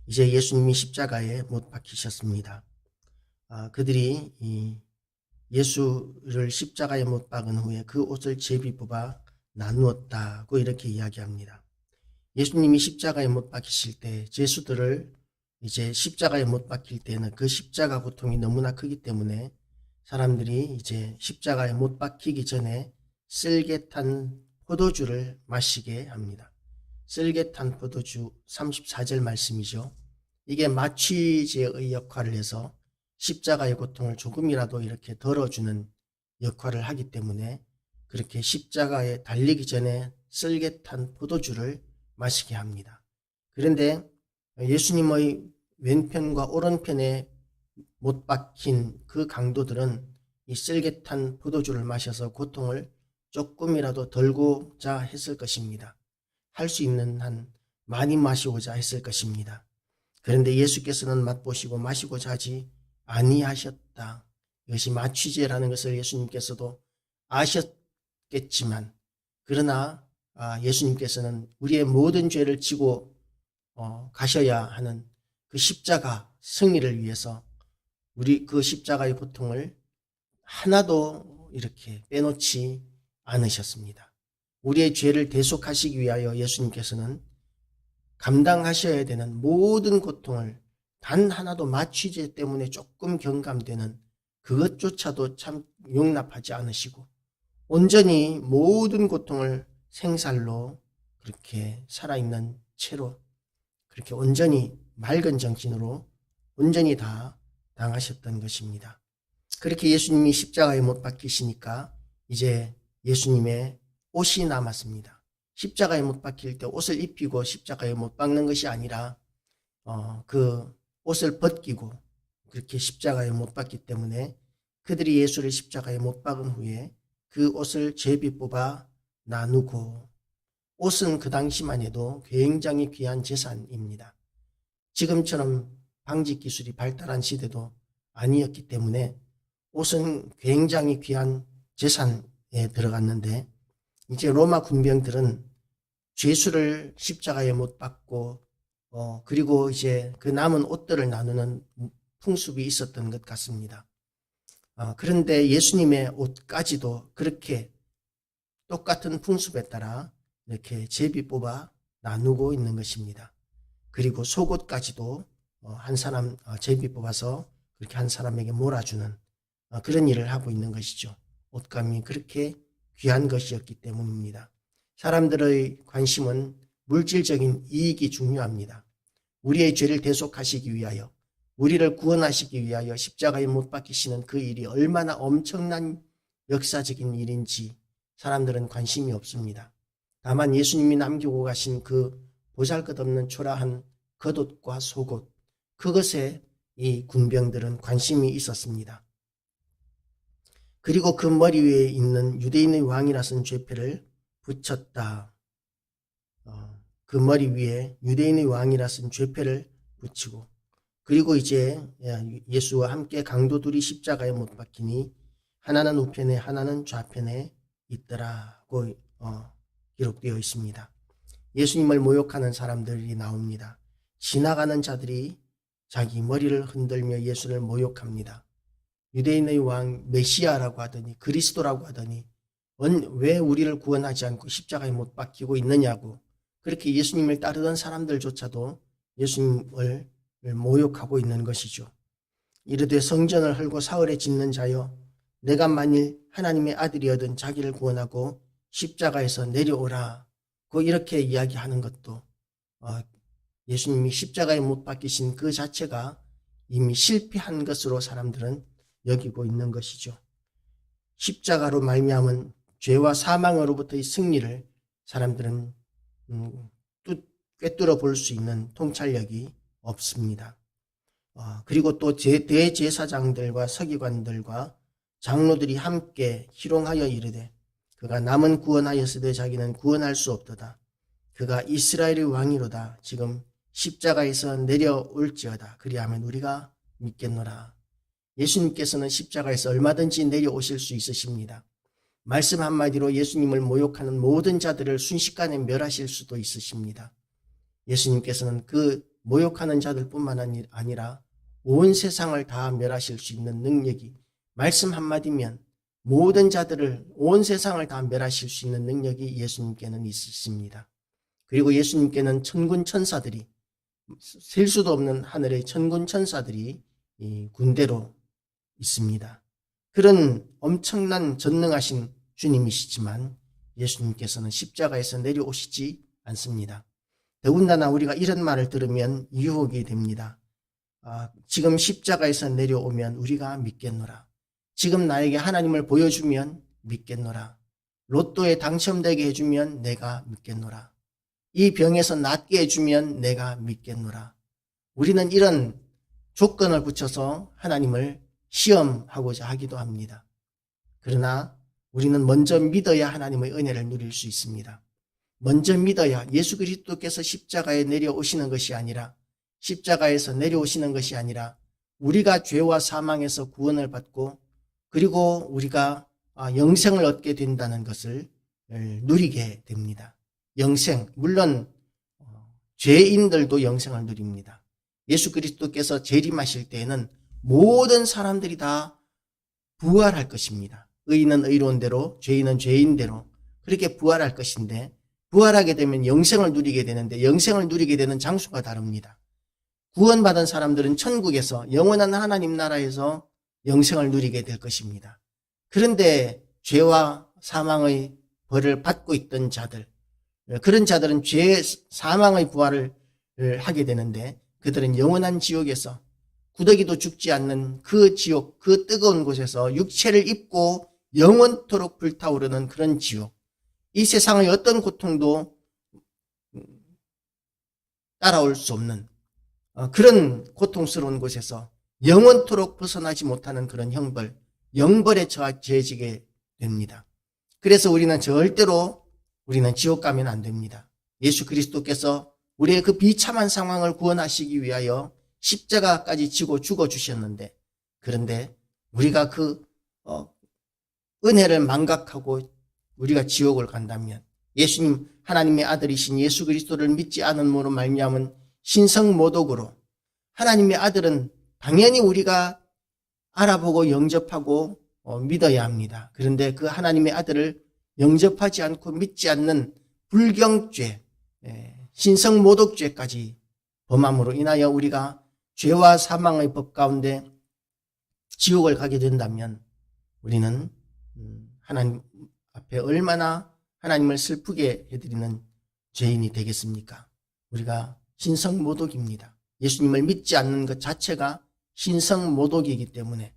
이제 예수님이 십자가에 못 박히셨습니다. 그들이 예수를 십자가에 못 박은 후에 그 옷을 제비 뽑아 나누었다고 이렇게 이야기합니다. 예수님이 십자가에 못 박히실 때 제수들을 이제 십자가에 못 박힐 때는 그 십자가 고통이 너무나 크기 때문에 사람들이 이제 십자가에 못 박히기 전에 쓸개탄 포도주를 마시게 합니다. 쓸개탄 포도주 34절 말씀이죠. 이게 마취제의 역할을 해서 십자가의 고통을 조금이라도 이렇게 덜어주는 역할을 하기 때문에 그렇게 십자가에 달리기 전에 쓸개탄 포도주를 마시게 합니다. 그런데 예수님의 왼편과 오른편에 못 박힌 그 강도들은 이 쓸개탄 포도주를 마셔서 고통을 조금이라도 덜고자 했을 것입니다. 할 수 있는 한 많이 마시고자 했을 것입니다. 그런데 예수께서는 맛보시고 마시고자 하지 아니하셨다. 이것이 마취제라는 것을 예수님께서도 아셨겠지만 그러나 예수님께서는 우리의 모든 죄를 지고 가셔야 하는 그 십자가 승리를 위해서 우리 그 십자가의 고통을 하나도 이렇게 빼놓지 않으셨습니다. 우리의 죄를 대속하시기 위하여 예수님께서는 감당하셔야 되는 모든 고통을 단 하나도 마취제 때문에 조금 경감되는 그것조차도 참 용납하지 않으시고 온전히 모든 고통을 생살로 그렇게 살아있는 채로 그렇게 온전히 맑은 정신으로 온전히 다 당하셨던 것입니다. 그렇게 예수님이 십자가에 못 박히시니까 이제 예수님의 옷이 남았습니다. 십자가에 못 박힐 때 옷을 입히고 십자가에 못 박는 것이 아니라 그 옷을 벗기고 그렇게 십자가에 못 박기 때문에 그들이 예수를 십자가에 못 박은 후에 그 옷을 제비 뽑아 나누고 옷은 그 당시만 해도 굉장히 귀한 재산입니다. 지금처럼 방직 기술이 발달한 시대도 아니었기 때문에 옷은 굉장히 귀한 재산에 들어갔는데 이제 로마 군병들은 죄수를 십자가에 못 박고 그리고 이제 그 남은 옷들을 나누는 풍습이 있었던 것 같습니다. 그런데 예수님의 옷까지도 그렇게 똑같은 풍습에 따라 이렇게 제비 뽑아 나누고 있는 것입니다. 그리고 속옷까지도 한 사람 제비 뽑아서 그렇게 한 사람에게 몰아주는 그런 일을 하고 있는 것이죠. 옷감이 그렇게 귀한 것이었기 때문입니다. 사람들의 관심은 물질적인 이익이 중요합니다. 우리의 죄를 대속하시기 위하여 우리를 구원하시기 위하여 십자가에 못 박히시는 그 일이 얼마나 엄청난 역사적인 일인지 사람들은 관심이 없습니다. 다만 예수님이 남기고 가신 그 보잘것없는 초라한 겉옷과 속옷 그것에 이 군병들은 관심이 있었습니다. 그리고 그 머리 위에 있는 유대인의 왕이라 쓴 죄패를 붙였다. 그 머리 위에 유대인의 왕이라 쓴 죄패를 붙이고 그리고 이제 예수와 함께 강도들이 십자가에 못 박히니 하나는 우편에 하나는 좌편에 있더라고 기록되어 있습니다. 예수님을 모욕하는 사람들이 나옵니다. 지나가는 자들이 자기 머리를 흔들며 예수를 모욕합니다. 유대인의 왕 메시아라고 하더니 그리스도라고 하더니 왜 우리를 구원하지 않고 십자가에 못 박히고 있느냐고 그렇게 예수님을 따르던 사람들조차도 예수님을 모욕하고 있는 것이죠. 이르되 성전을 헐고 사흘에 짓는 자여 내가 만일 하나님의 아들이어든 자기를 구원하고 십자가에서 내려오라 고 이렇게 이야기하는 것도 예수님이 십자가에 못 박히신 그 자체가 이미 실패한 것으로 사람들은 여기고 있는 것이죠. 십자가로 말미암은 죄와 사망으로부터의 승리를 사람들은 꿰뚫어 볼 수 있는 통찰력이 없습니다. 그리고 또 대제사장들과 서기관들과 장로들이 함께 희롱하여 이르되 그가 남은 구원하였으되 자기는 구원할 수 없도다. 그가 이스라엘의 왕이로다. 지금 십자가에서 내려올지어다. 그리하면 우리가 믿겠노라. 예수님께서는 십자가에서 얼마든지 내려오실 수 있으십니다. 말씀 한마디로 예수님을 모욕하는 모든 자들을 순식간에 멸하실 수도 있으십니다. 예수님께서는 그 모욕하는 자들뿐만 아니라 온 세상을 다 멸하실 수 있는 능력이 말씀 한마디면 모든 자들을 온 세상을 다 멸하실 수 있는 능력이 예수님께는 있으십니다. 그리고 예수님께는 천군 천사들이 셀 수도 없는 하늘의 천군 천사들이 이 군대로 있습니다. 그런 엄청난 전능하신 주님이시지만 예수님께서는 십자가에서 내려오시지 않습니다. 더군다나 우리가 이런 말을 들으면 유혹이 됩니다. 지금 십자가에서 내려오면 우리가 믿겠노라. 지금 나에게 하나님을 보여주면 믿겠노라. 로또에 당첨되게 해주면 내가 믿겠노라. 이 병에서 낫게 해주면 내가 믿겠노라. 우리는 이런 조건을 붙여서 하나님을 시험하고자 하기도 합니다. 그러나 우리는 먼저 믿어야 하나님의 은혜를 누릴 수 있습니다. 먼저 믿어야 예수 그리스도께서 십자가에 내려오시는 것이 아니라 십자가에서 내려오시는 것이 아니라 우리가 죄와 사망에서 구원을 받고 그리고 우리가 영생을 얻게 된다는 것을 누리게 됩니다. 영생, 물론 죄인들도 영생을 누립니다. 예수 그리스도께서 재림하실 때에는 모든 사람들이 다 부활할 것입니다. 의인은 의로운대로 죄인은 죄인대로 그렇게 부활할 것인데 부활하게 되면 영생을 누리게 되는데 영생을 누리게 되는 장소가 다릅니다. 구원받은 사람들은 천국에서 영원한 하나님 나라에서 영생을 누리게 될 것입니다. 그런데 죄와 사망의 벌을 받고 있던 자들, 그런 자들은 죄, 사망의 부활을 하게 되는데 그들은 영원한 지옥에서 구더기도 죽지 않는 그 지옥, 그 뜨거운 곳에서 육체를 입고 영원토록 불타오르는 그런 지옥, 이 세상의 어떤 고통도 따라올 수 없는 그런 고통스러운 곳에서 영원토록 벗어나지 못하는 그런 형벌, 영벌에 처해지게 됩니다. 그래서 우리는 절대로 지옥 가면 안 됩니다. 예수 그리스도께서 우리의 그 비참한 상황을 구원하시기 위하여 십자가까지 지고 죽어주셨는데 그런데 우리가 그 은혜를 망각하고 우리가 지옥을 간다면 예수님 하나님의 아들이신 예수 그리스도를 믿지 않음으로 말미암은 신성모독으로 하나님의 아들은 당연히 우리가 알아보고 영접하고 믿어야 합니다. 그런데 그 하나님의 아들을 영접하지 않고 믿지 않는 불경죄, 신성모독죄까지 범함으로 인하여 우리가 죄와 사망의 법 가운데 지옥을 가게 된다면 우리는 하나님 앞에 얼마나 하나님을 슬프게 해드리는 죄인이 되겠습니까? 우리가 신성모독입니다. 예수님을 믿지 않는 것 자체가 신성모독이기 때문에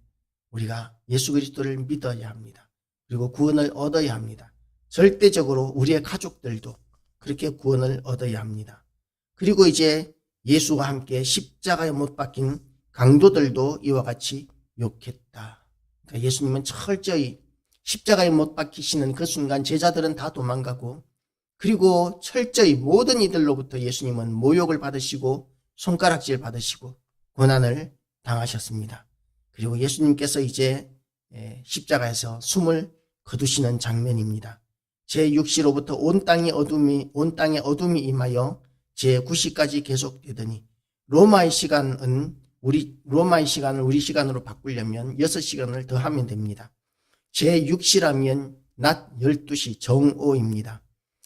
우리가 예수 그리스도를 믿어야 합니다. 그리고 구원을 얻어야 합니다. 절대적으로 우리의 가족들도 그렇게 구원을 얻어야 합니다. 그리고 이제 예수와 함께 십자가에 못 박힌 강도들도 이와 같이 욕했다. 그러니까 예수님은 철저히 십자가에 못 박히시는 그 순간 제자들은 다 도망가고 그리고 철저히 모든 이들로부터 예수님은 모욕을 받으시고 손가락질 받으시고 고난을 당하셨습니다. 그리고 예수님께서 이제 십자가에서 숨을 거두시는 장면입니다. 제6시로부터 온 땅에 어둠이 임하여 제9시까지 계속되더니 로마의 시간을 우리 시간으로 바꾸려면 6시간을 더 하면 됩니다. 제6시라면 낮 12시 정오입니다.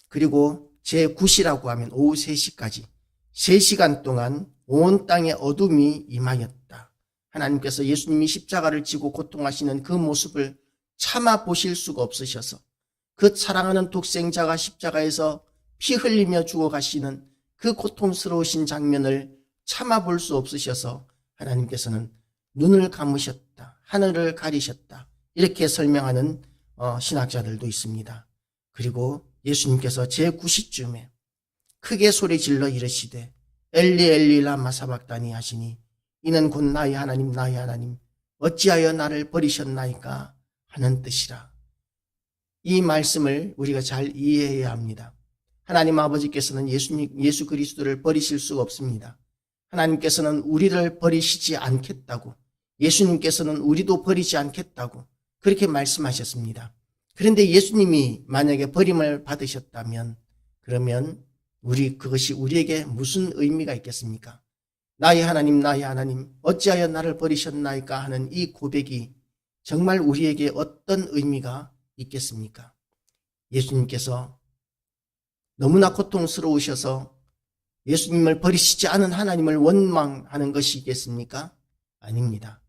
그리고 제9시라고 하면 오후 3시까지 3시간 동안 온 땅에 어둠이 임하였다. 하나님께서 예수님이 십자가를 지고 고통하시는 그 모습을 참아 보실 수가 없으셔서 그 사랑하는 독생자가 십자가에서 피 흘리며 죽어가시는 그 고통스러우신 장면을 참아 볼 수 없으셔서 하나님께서는 눈을 감으셨다. 하늘을 가리셨다. 이렇게 설명하는 신학자들도 있습니다. 그리고 예수님께서 제9시쯤에 크게 소리질러 이르시되 엘리 엘리 라마 사박다니 하시니 이는 곧 나의 하나님 어찌하여 나를 버리셨나이까 하는 뜻이라. 이 말씀을 우리가 잘 이해해야 합니다. 하나님 아버지께서는 예수 그리스도를 버리실 수가 없습니다. 하나님께서는 우리를 버리시지 않겠다고, 예수님께서는 우리도 버리지 않겠다고 그렇게 말씀하셨습니다. 그런데 예수님이 만약에 버림을 받으셨다면 그러면 그것이 우리에게 무슨 의미가 있겠습니까? 나의 하나님, 나의 하나님, 어찌하여 나를 버리셨나이까 하는 이 고백이 정말 우리에게 어떤 의미가 있겠습니까? 예수님께서 너무나 고통스러우셔서 예수님을 버리시지 않은 하나님을 원망하는 것이겠습니까? 아닙니다.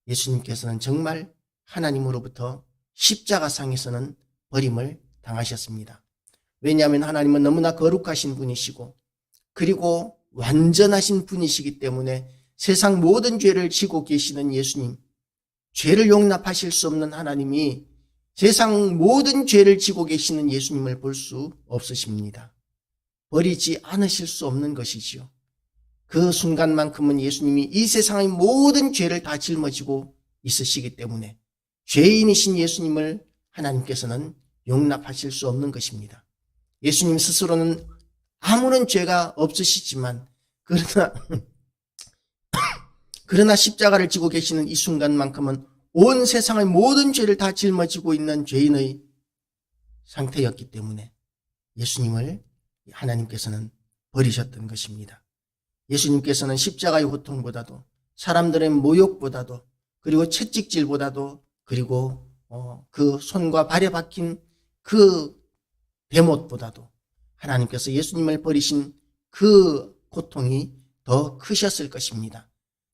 예수님께서는 정말 하나님으로부터 십자가상에서는 버림을 당하셨습니다. 왜냐하면 하나님은 너무나 거룩하신 분이시고 그리고 완전하신 분이시기 때문에 세상 모든 죄를 지고 계시는 예수님, 죄를 용납하실 수 없는 하나님이 세상 모든 죄를 지고 계시는 예수님을 볼 수 없으십니다. 버리지 않으실 수 없는 것이지요. 그 순간만큼은 예수님이 이 세상의 모든 죄를 다 짊어지고 있으시기 때문에 죄인이신 예수님을 하나님께서는 용납하실 수 없는 것입니다. 예수님 스스로는 아무런 죄가 없으시지만 그러나 십자가를 지고 계시는 이 순간만큼은 온 세상의 모든 죄를 다 짊어지고 있는 죄인의 상태였기 때문에 예수님을 하나님께서는 버리셨던 것입니다. 예수님께서는 십자가의 고통보다도 사람들의 모욕보다도 그리고 채찍질보다도 그리고 그 손과 발에 박힌 그 대못보다도 하나님께서 예수님을 버리신 그 고통이 더 크셨을 것입니다.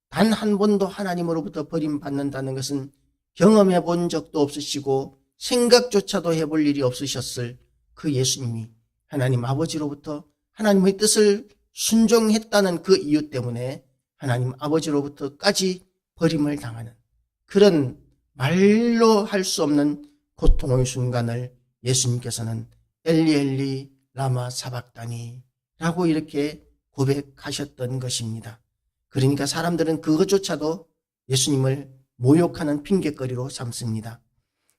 단 한 번도 하나님으로부터 버림받는다는 것은 경험해 본 적도 없으시고 생각조차도 해볼 일이 없으셨을 그 예수님이 하나님 아버지로부터 하나님의 뜻을 순종했다는 그 이유 때문에 하나님 아버지로부터까지 버림을 당하는 그런 말로 할 수 없는 고통의 순간을 예수님께서는 엘리 엘리 라마 사박다니 라고 이렇게 고백하셨던 것입니다. 그러니까 사람들은 그것조차도 예수님을 모욕하는 핑곗거리로 삼습니다.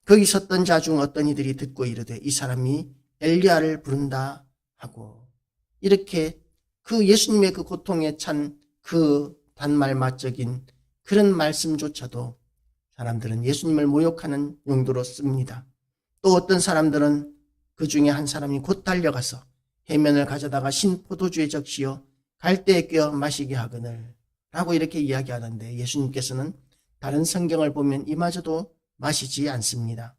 거기 섰던 자 중 어떤 이들이 듣고 이르되 이 사람이 엘리야를 부른다 하고 이렇게 그 예수님의 그 고통에 찬 그 단말마적인 그런 말씀조차도 사람들은 예수님을 모욕하는 용도로 씁니다. 또 어떤 사람들은 그 중에 한 사람이 곧 달려가서 해면을 가져다가 신포도주에 적시어 갈대에 꿰어 마시게 하거늘 라고 이렇게 이야기하는데 예수님께서는 다른 성경을 보면 이마저도 마시지 않습니다.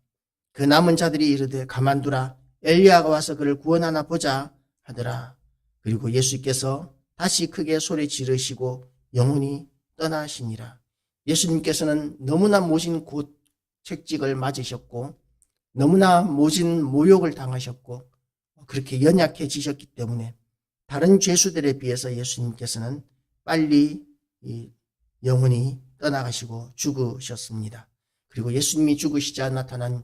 그 남은 자들이 이르되 가만두라 엘리야가 와서 그를 구원하나 보자 하더라. 그리고 예수께서 다시 크게 소리 지르시고 영혼이 떠나시니라. 예수님께서는 너무나 모진 채찍을 맞으셨고 너무나 모진 모욕을 당하셨고 그렇게 연약해지셨기 때문에 다른 죄수들에 비해서 예수님께서는 빨리 영혼이 떠나가시고 죽으셨습니다. 그리고 예수님이 죽으시자 나타난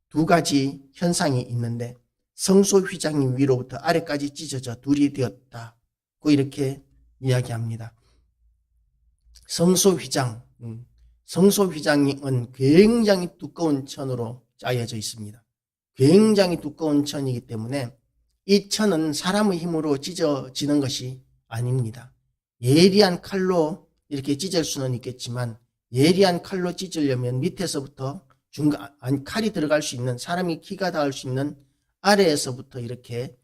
두 가지 현상이 있는데 성소 휘장이 위로부터 아래까지 찢어져 둘이 되었다고 이렇게 이야기합니다. 성소 휘장은 굉장히 두꺼운 천으로 짜여져 있습니다. 굉장히 두꺼운 천이기 때문에 이 천은 사람의 힘으로 찢어지는 것이 아닙니다. 예리한 칼로 이렇게 찢을 수는 있겠지만 예리한 칼로 찢으려면 밑에서부터 칼이 들어갈 수 있는 사람이 키가 닿을 수 있는 아래에서부터 이렇게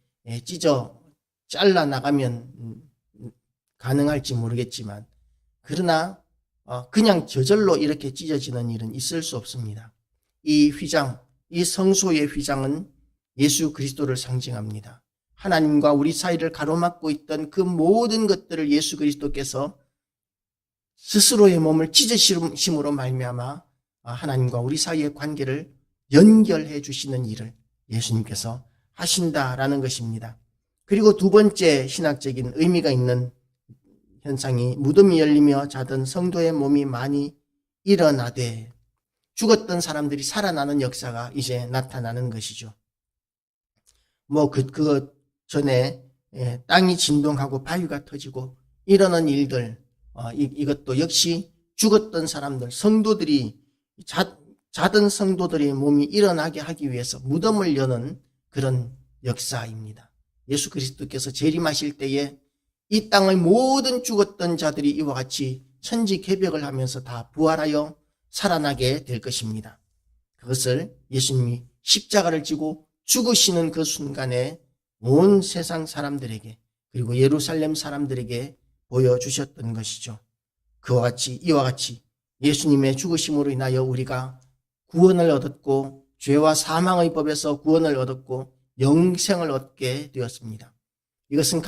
잘라 나가면 가능할지 모르겠지만 그러나 그냥 저절로 이렇게 찢어지는 일은 있을 수 없습니다. 이 휘장, 이 성소의 휘장은 예수 그리스도를 상징합니다. 하나님과 우리 사이를 가로막고 있던 그 모든 것들을 예수 그리스도께서 스스로의 몸을 찢으심으로 말미암아 하나님과 우리 사이의 관계를 연결해 주시는 일을 예수님께서 하신다라는 것입니다. 그리고 두 번째 신학적인 의미가 있는 현상이 무덤이 열리며 자던 성도의 몸이 많이 일어나되 죽었던 사람들이 살아나는 역사가 이제 나타나는 것이죠. 그 전에 땅이 진동하고 바위가 터지고 이러는 일들, 이것도 역시 죽었던 사람들, 성도들이 자던 성도들의 몸이 일어나게 하기 위해서 무덤을 여는 그런 역사입니다. 예수 그리스도께서 재림하실 때에 이 땅의 모든 죽었던 자들이 이와 같이 천지개벽을 하면서 다 부활하여 살아나게 될 것입니다. 그것을 예수님이 십자가를 지고 죽으시는 그 순간에 온 세상 사람들에게 그리고 예루살렘 사람들에게 보여주셨던 것이죠. 이와 같이 예수님의 죽으심으로 인하여 우리가 구원을 얻었고 죄와 사망의 법에서 구원을 얻었고 영생을 얻게 되었습니다. 이것은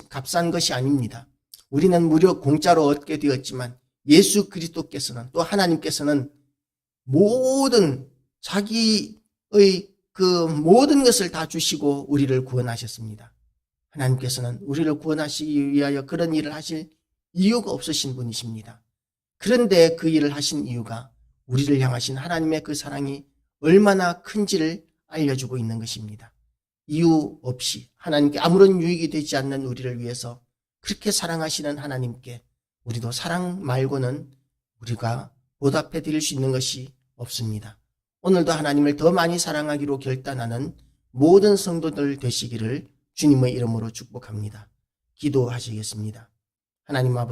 값싼 것이 아닙니다. 우리는 무려 공짜로 얻게 되었지만 예수 그리스도께서는 또 하나님께서는 모든 자기의 그 모든 것을 다 주시고 우리를 구원하셨습니다. 하나님께서는 우리를 구원하시기 위하여 그런 일을 하실 이유가 없으신 분이십니다. 그런데 그 일을 하신 이유가 우리를 향하신 하나님의 그 사랑이 얼마나 큰지를 알려주고 있는 것입니다. 이유 없이 하나님께 아무런 유익이 되지 않는 우리를 위해서 그렇게 사랑하시는 하나님께 우리도 사랑 말고는 우리가 보답해 드릴 수 있는 것이 없습니다. 오늘도 하나님을 더 많이 사랑하기로 결단하는 모든 성도들 되시기를 주님의 이름으로 축복합니다. 기도하시겠습니다. 하나님 아버지,